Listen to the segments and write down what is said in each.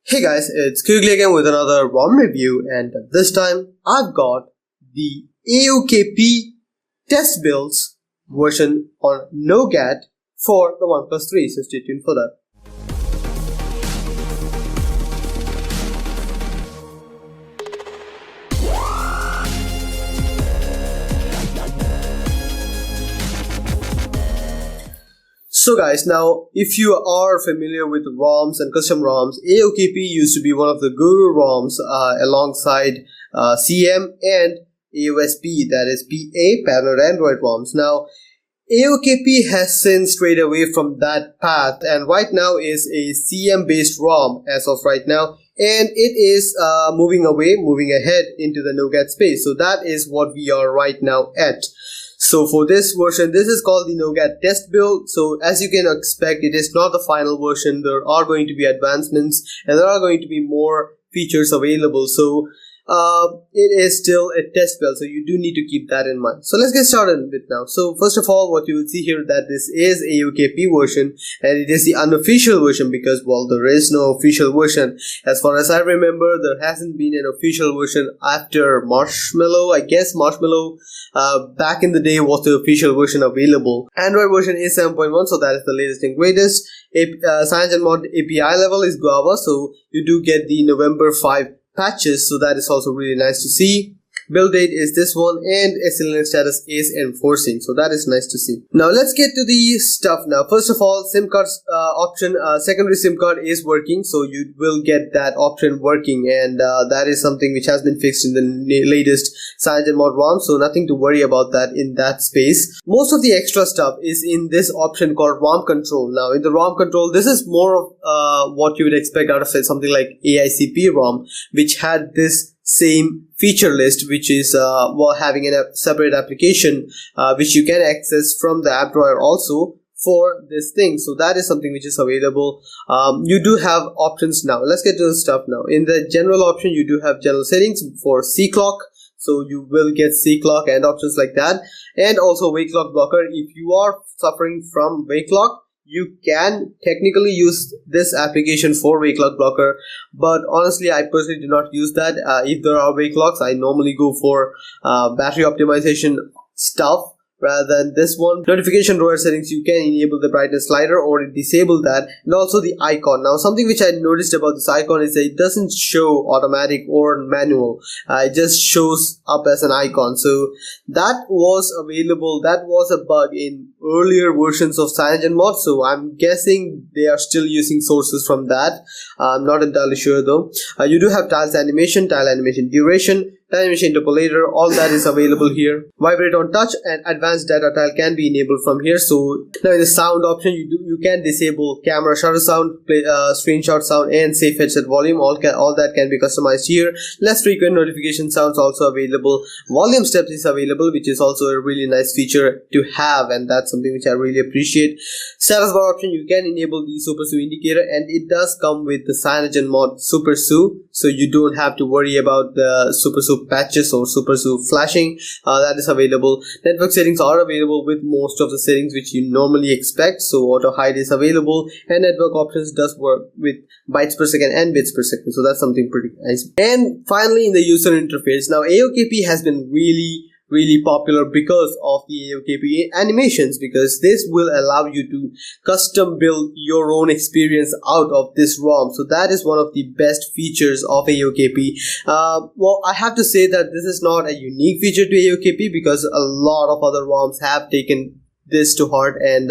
Hey guys, it's Quickly again with another ROM review, and this time I've got the AOKP test builds version on Nougat for the OnePlus 3, so stay tuned for that. So guys, now if you are familiar with ROMs and custom ROMs, AOKP used to be one of the guru ROMs alongside CM and AOSP, that is PA, Parallel Android ROMs. Now AOKP has since strayed away from that path and right now is a CM based ROM as of right now, and it is moving ahead into the Nougat space. So that is what we are right now at. So for this version, this is called the Nougat test build. So as you can expect, it is not the final version. There are going to be advancements and there are going to be more features available. So it is still a test build, so you do need to keep that in mind. So let's get started with now. So first of all, what you will see here that this is AOKP version and it is the unofficial version because, well, there is no official version. As far as I remember, there hasn't been an official version after Marshmallow. I guess Marshmallow back in the day was the official version available. Android version is 7.1, so that is the latest and greatest. CyanogenMod API level is Guava, so you do get the November 5 patches, so that is also really nice to see. Build date is this one and SLN status is enforcing, so that is nice to see. Now let's get to the stuff now. First of all, SIM card option, secondary SIM card is working, so you will get that option working, and that is something which has been fixed in the latest CyanogenMod ROM, so nothing to worry about that in that space. Most of the extra stuff is in this option called ROM control. Now in the ROM control, this is more of what you would expect out of something like AICP ROM, which had this same feature list, which is having a separate application which you can access from the app drawer also for this thing. So that is something which is available. You do have options now. Let's get to the stuff now. In the general option, you do have general settings for C clock, so you will get C clock and options like that, and also wake clock blocker. If you are suffering from wake clock, you can technically use this application for wake clock blocker, but honestly I personally do not use that. If there are wake clocks, I normally go for battery optimization stuff rather than this one. Notification drawer settings, you can enable the brightness slider or disable that, and also the icon. Now something which I noticed about this icon is that it doesn't show automatic or manual, it just shows up as an icon. So that was available, that was a bug in earlier versions of CyanogenMod, so I'm guessing they are still using sources from that. I'm not entirely sure though. You do have tile animation duration, tile animation interpolator, all that is available here. Vibrate on touch and advanced data tile can be enabled from here. So now in the sound option, you can disable camera shutter sound, screenshot sound, and safe headset volume. All that can be customized here. Less frequent notification sounds also available. Volume steps is available, which is also a really nice feature to have, and that's something which I really appreciate. Status bar option, you can enable the Super Sue indicator, and it does come with the CyanogenMod Super Sue, so you don't have to worry about the Super Sue patches or Super Sue flashing. That is available. Network settings are available with most of the settings which you normally expect, so auto hide is available, and network options does work with bytes per second and bits per second, so that's something pretty nice. And finally, in the user interface, now AOKP has been really popular because of the AOKP animations, because this will allow you to custom build your own experience out of this ROM. So that is one of the best features of AOKP. Well, I have to say that this is not a unique feature to AOKP because a lot of other ROMs have taken this to heart, and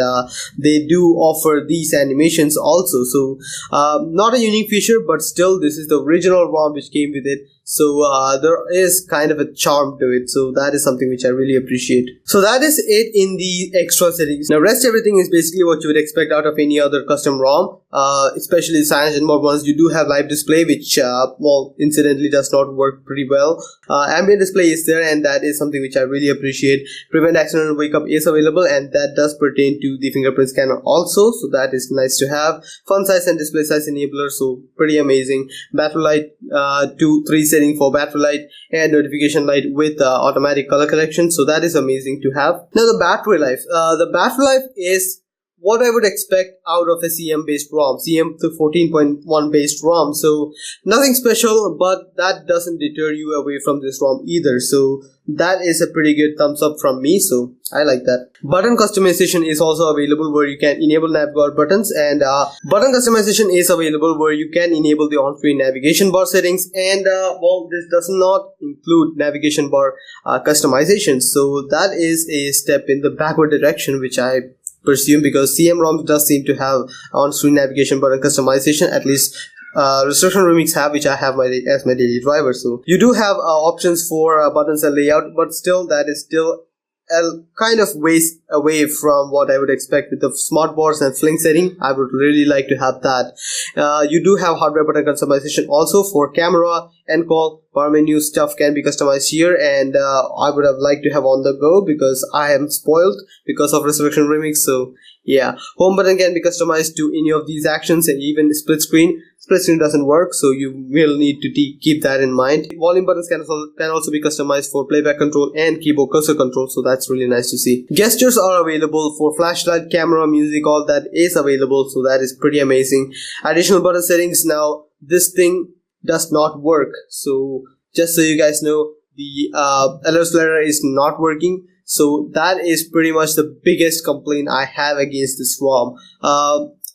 they do offer these animations also. So not a unique feature, but still this is the original ROM which came with it. So there is kind of a charm to it, so that is something which I really appreciate. So that is it in the extra settings. Now rest everything is basically what you would expect out of any other custom ROM, especially CyanogenMod ones. You do have live display, which well, incidentally does not work pretty well. Ambient display is there, and that is something which I really appreciate. Prevent accidental wake up is available, and that does pertain to the fingerprint scanner also, so that is nice to have. Font size and display size enabler, so pretty amazing. Battery light 2-3 setting for battery light, and notification light with automatic color correction, so that is amazing to have. Now the battery life is what I would expect out of a CM based ROM, CM to 14.1 based ROM. So nothing special, but that doesn't deter you away from this ROM either. So that is a pretty good thumbs up from me. So I like that. Button customization is also available where you can enable navbar buttons, and button customization is available where you can enable the on-screen navigation bar settings, and well, this does not include navigation bar customization. So that is a step in the backward direction, which I presume, because CM ROMs does seem to have on-screen navigation button customization, at least Restriction Remix have, which I have as my daily driver. So you do have options for buttons and layout, but still that is still a kind of ways away from what I would expect with the smart bars and fling setting. I would really like to have that. You do have hardware button customization also for camera and call. Power menu stuff can be customized here, and I would have liked to have on the go because I am spoiled because of Resurrection Remix. So yeah, home button can be customized to any of these actions, and even split screen. Split screen doesn't work, so you will need to keep that in mind. Volume buttons can also be customized for playback control and keyboard cursor control, so that's really nice to see. Gestures are available for flashlight, camera, music, all that is available, so that is pretty amazing. Additional button settings. Now this thing does not work, so just so you guys know, the alert slider is not working. So that is pretty much the biggest complaint I have against this ROM.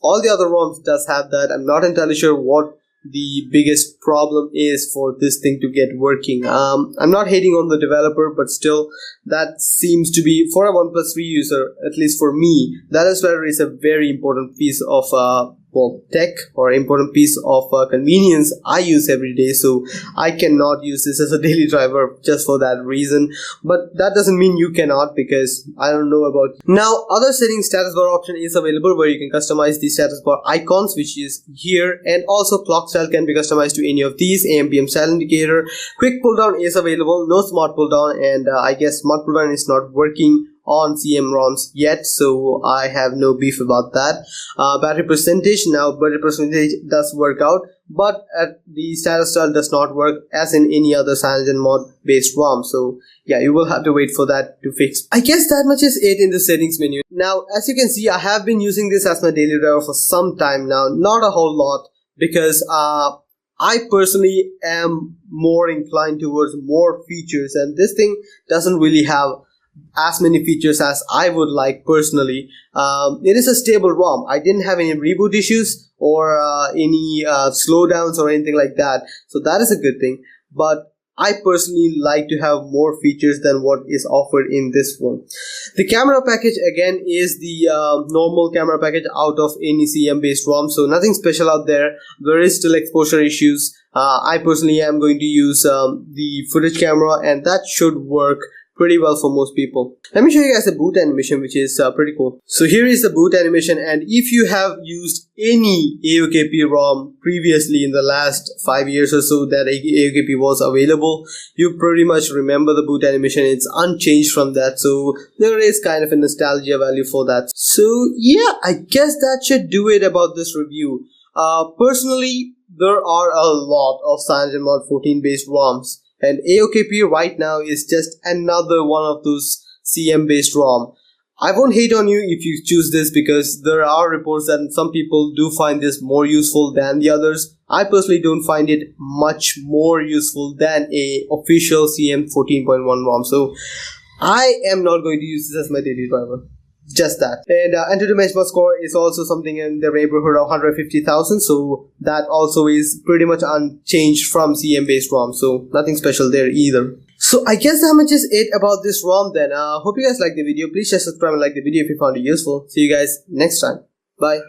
All the other ROMs does have that. I'm not entirely sure what the biggest problem is for this thing to get working. I'm not hating on the developer, but still that seems to be, for a OnePlus 3 user, at least for me, that is a very important piece of tech, or important piece of convenience I use every day. So I cannot use this as a daily driver just for that reason, but that doesn't mean you cannot, because I don't know about. Now other settings, status bar option is available where you can customize the status bar icons, which is here, and also clock style can be customized to any of these. AM PM style indicator, quick pull down is available, no smart pull down, and I guess smart pull down is not working on CM ROMs yet, so I have no beef about that. Battery percentage, now battery percentage does work out, but at the status style does not work as in any other Cyanogen mod based ROM. So yeah, you will have to wait for that to fix. I guess that much is it in the settings menu. Now as you can see, I have been using this as my daily driver for some time now, not a whole lot, because I personally am more inclined towards more features, and this thing doesn't really have as many features as I would like personally. It is a stable ROM. I didn't have any reboot issues or any slowdowns or anything like that, so that is a good thing. But I personally like to have more features than what is offered in this one. The camera package again is the normal camera package out of any CM based ROM, so nothing special out there. There is still exposure issues. I personally am going to use the footage camera, and that should work pretty well for most people. Let me show you guys the boot animation, which is pretty cool. So here is the boot animation, and if you have used any AOKP ROM previously in the last 5 years or so that AOKP was available, you pretty much remember the boot animation. It's unchanged from that, so there is kind of a nostalgia value for that. So yeah, I guess that should do it about this review. Personally, there are a lot of Cyanogen Mod 14 based ROMs, and AOKP right now is just another one of those CM based ROM. I won't hate on you if you choose this, because there are reports that some people do find this more useful than the others. I personally don't find it much more useful than a official CM 14.1 ROM. So I am not going to use this as my daily driver. Just that. And Antutu benchmark score is also something in the neighborhood of 150,000, so that also is pretty much unchanged from CM based ROM, so nothing special there either. So I guess that much is it about this ROM then. Hope you guys liked the video. Please share, subscribe, and like the video if you found it useful. See you guys next time. Bye.